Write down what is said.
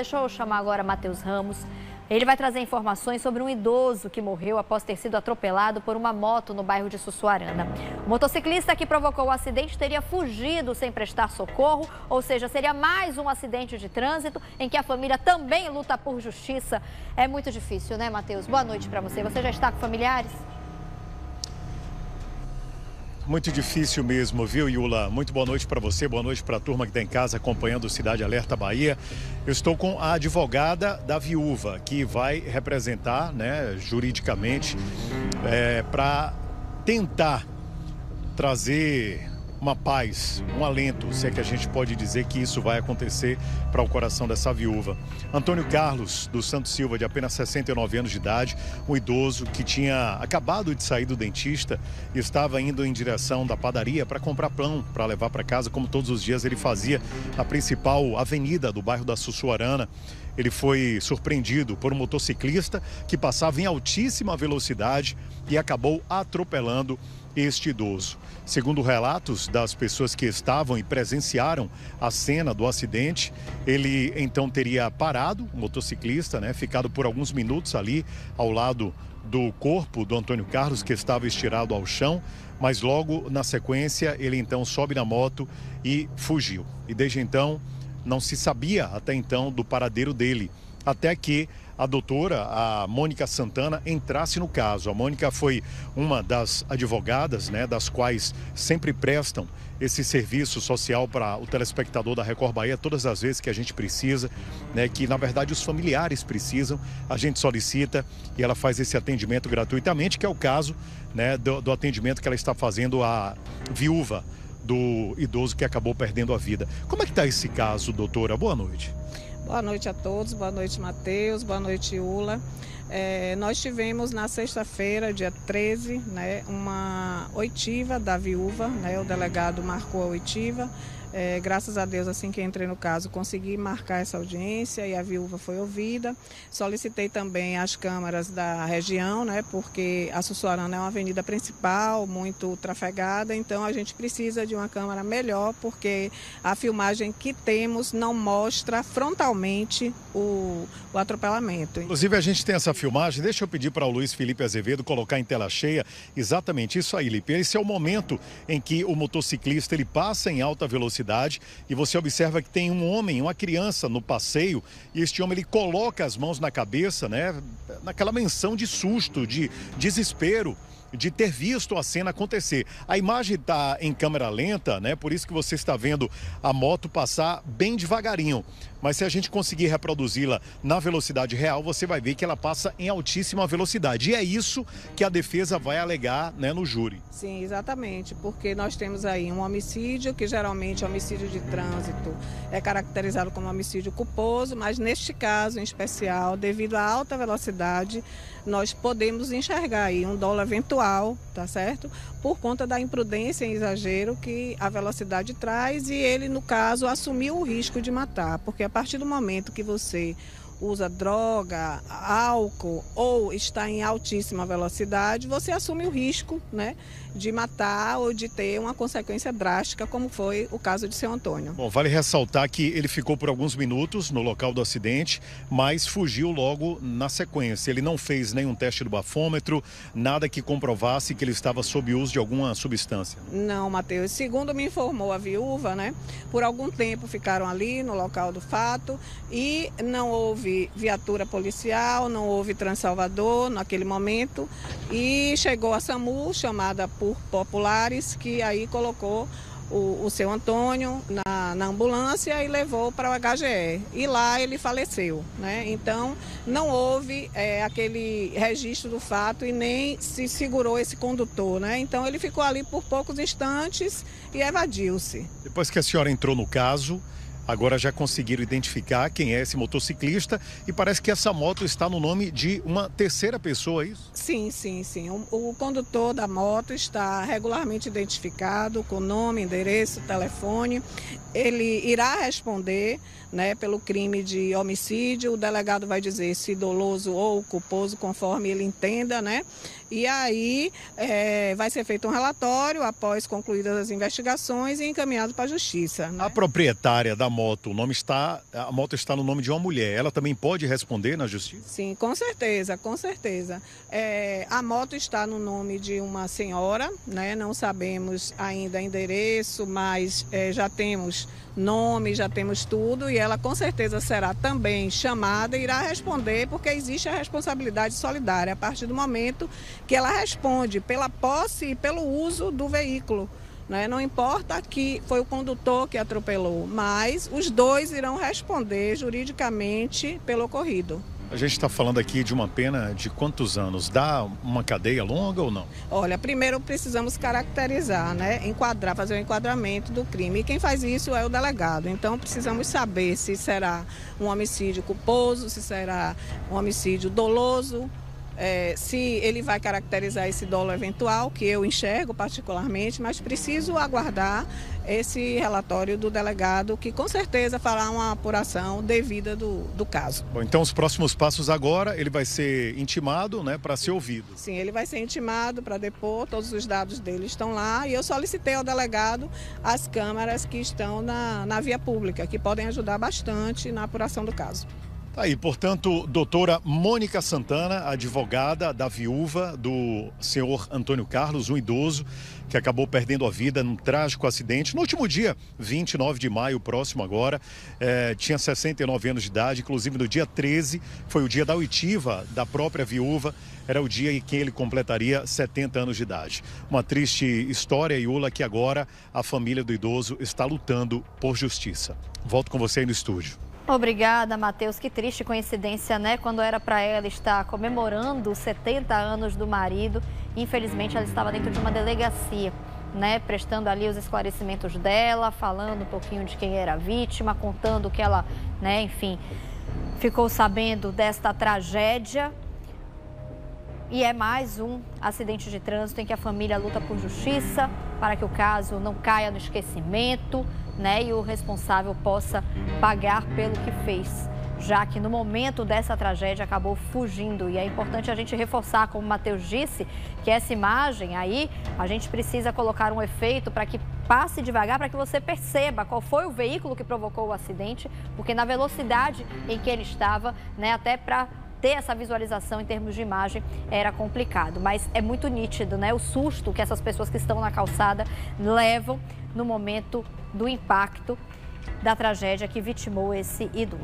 Deixa eu chamar agora Matheus Ramos. Ele vai trazer informações sobre um idoso que morreu após ter sido atropelado por uma moto no bairro de Sussuarana. O motociclista que provocou o acidente teria fugido sem prestar socorro, ou seja, seria mais um acidente de trânsito em que a família também luta por justiça. É muito difícil, né, Matheus? Boa noite para você. Você já está com familiares? Muito difícil mesmo, viu, Yula? Muito boa noite para você, boa noite para a turma que está em casa acompanhando o Cidade Alerta Bahia. Eu estou com a advogada da viúva, que vai representar, né, juridicamente, para tentar trazer uma paz, um alento, se é que a gente pode dizer que isso vai acontecer para o coração dessa viúva. Antônio Carlos dos Santos Silva, de apenas 69 anos de idade, um idoso que tinha acabado de sair do dentista e estava indo em direção da padaria para comprar pão para levar para casa, como todos os dias ele fazia na principal avenida do bairro da Sussuarana. Ele foi surpreendido por um motociclista que passava em altíssima velocidade e acabou atropelando este idoso. Segundo relatos das pessoas que estavam e presenciaram a cena do acidente, ele então teria parado, o motociclista, né, ficado por alguns minutos ali ao lado do corpo do Antônio Carlos, que estava estirado ao chão, mas logo na sequência ele então sobe na moto e fugiu. E desde então não se sabia até então do paradeiro dele, até que a doutora, a Mônica Santana, entrasse no caso. A Mônica foi uma das advogadas, né, das quais sempre prestam esse serviço social para o telespectador da Record Bahia todas as vezes que a gente precisa, né, que na verdade os familiares precisam, a gente solicita e ela faz esse atendimento gratuitamente, que é o caso, né, do atendimento que ela está fazendo à viúva do idoso que acabou perdendo a vida. Como é que está esse caso, doutora? Boa noite. Boa noite a todos, boa noite Matheus, boa noite Yula. Nós tivemos na sexta-feira, dia 13, né, uma oitiva da viúva, né, o delegado marcou a oitiva. Graças a Deus, assim que entrei no caso, consegui marcar essa audiência e a viúva foi ouvida. Solicitei também as câmaras da região, né, porque a Sussuarana é uma avenida principal, muito trafegada, então a gente precisa de uma câmara melhor, porque a filmagem que temos não mostra frontalmente o atropelamento. Inclusive a gente tem essa filmagem, deixa eu pedir para o Luiz Felipe Azevedo colocar em tela cheia exatamente isso aí, Lipe. Esse é o momento em que o motociclista ele passa em alta velocidade e você observa que tem um homem, uma criança no passeio e este homem ele coloca as mãos na cabeça, né, naquela menção de susto, de desespero, de ter visto a cena acontecer. A imagem está em câmera lenta, né? Por isso que você está vendo a moto passar bem devagarinho. Mas se a gente conseguir reproduzi-la na velocidade real, você vai ver que ela passa em altíssima velocidade. E é isso que a defesa vai alegar, né, no júri. Sim, exatamente, porque nós temos aí um homicídio, que geralmente homicídio de trânsito é caracterizado como homicídio culposo, mas neste caso em especial, devido à alta velocidade, nós podemos enxergar aí um dolo eventual, tá certo? Por conta da imprudência e exagero que a velocidade traz e ele, no caso, assumiu o risco de matar, porque a partir do momento que você usa droga, álcool ou está em altíssima velocidade, você assume o risco, né, de matar ou de ter uma consequência drástica, como foi o caso de seu Antônio. Bom, vale ressaltar que ele ficou por alguns minutos no local do acidente, mas fugiu logo na sequência. Ele não fez nenhum teste do bafômetro, nada que comprovasse que ele estava sob uso de alguma substância. Não, Matheus. Segundo me informou a viúva, né, por algum tempo ficaram ali no local do fato e não houve viatura policial, não houve Transalvador naquele momento e chegou a SAMU, chamada por populares, que aí colocou o seu Antônio na ambulância e levou para o HGE. E lá ele faleceu, né? Então não houve aquele registro do fato e nem se segurou esse condutor, né? Então ele ficou ali por poucos instantes e evadiu-se. Depois que a senhora entrou no caso, agora já conseguiram identificar quem é esse motociclista e parece que essa moto está no nome de uma terceira pessoa, é isso? Sim. O condutor da moto está regularmente identificado com nome, endereço, telefone. Ele irá responder, né, pelo crime de homicídio. O delegado vai dizer se doloso ou culposo, conforme ele entenda, né? E aí vai ser feito um relatório após concluídas as investigações e encaminhado para a justiça, né? A proprietária da moto, a moto está no nome de uma mulher, ela também pode responder na justiça? Sim, com certeza, com certeza. A moto está no nome de uma senhora, né? Não sabemos ainda endereço, mas já temos nome, já temos tudo, e ela com certeza será também chamada e irá responder, porque existe a responsabilidade solidária a partir do momento que ela responde pela posse e pelo uso do veículo. Não importa que foi o condutor que atropelou, mas os dois irão responder juridicamente pelo ocorrido. A gente está falando aqui de uma pena de quantos anos? Dá uma cadeia longa ou não? Olha, primeiro precisamos caracterizar, enquadrar, fazer o enquadramento do crime. E quem faz isso é o delegado. Então precisamos saber se será um homicídio culposo, se será um homicídio doloso. Se ele vai caracterizar esse dolo eventual, que eu enxergo particularmente, mas preciso aguardar esse relatório do delegado, que com certeza fará uma apuração devida do caso. Bom, então os próximos passos agora, ele vai ser intimado, para ser ouvido. Sim, ele vai ser intimado para depor, todos os dados dele estão lá, e eu solicitei ao delegado as câmeras que estão na via pública, que podem ajudar bastante na apuração do caso. Tá aí, portanto, doutora Mônica Santana, advogada da viúva do senhor Antônio Carlos, um idoso que acabou perdendo a vida num trágico acidente. No último dia, 29 de maio, próximo agora, tinha 69 anos de idade, inclusive no dia 13, foi o dia da oitiva da própria viúva, era o dia em que ele completaria 70 anos de idade. Uma triste história, Iula, que agora a família do idoso está lutando por justiça. Volto com você aí no estúdio. Obrigada, Matheus. Que triste coincidência, Quando era para ela estar comemorando os 70 anos do marido, infelizmente ela estava dentro de uma delegacia, prestando ali os esclarecimentos dela, falando um pouquinho de quem era a vítima, contando que ela, enfim, ficou sabendo desta tragédia. E é mais um acidente de trânsito em que a família luta por justiça para que o caso não caia no esquecimento, e o responsável possa pagar pelo que fez, já que no momento dessa tragédia acabou fugindo. E é importante a gente reforçar, como o Matheus disse, que essa imagem aí, a gente precisa colocar um efeito para que passe devagar, para que você perceba qual foi o veículo que provocou o acidente, porque na velocidade em que ele estava, até para ter essa visualização em termos de imagem era complicado, mas é muito nítido, o susto que essas pessoas que estão na calçada levam no momento do impacto da tragédia que vitimou esse idoso.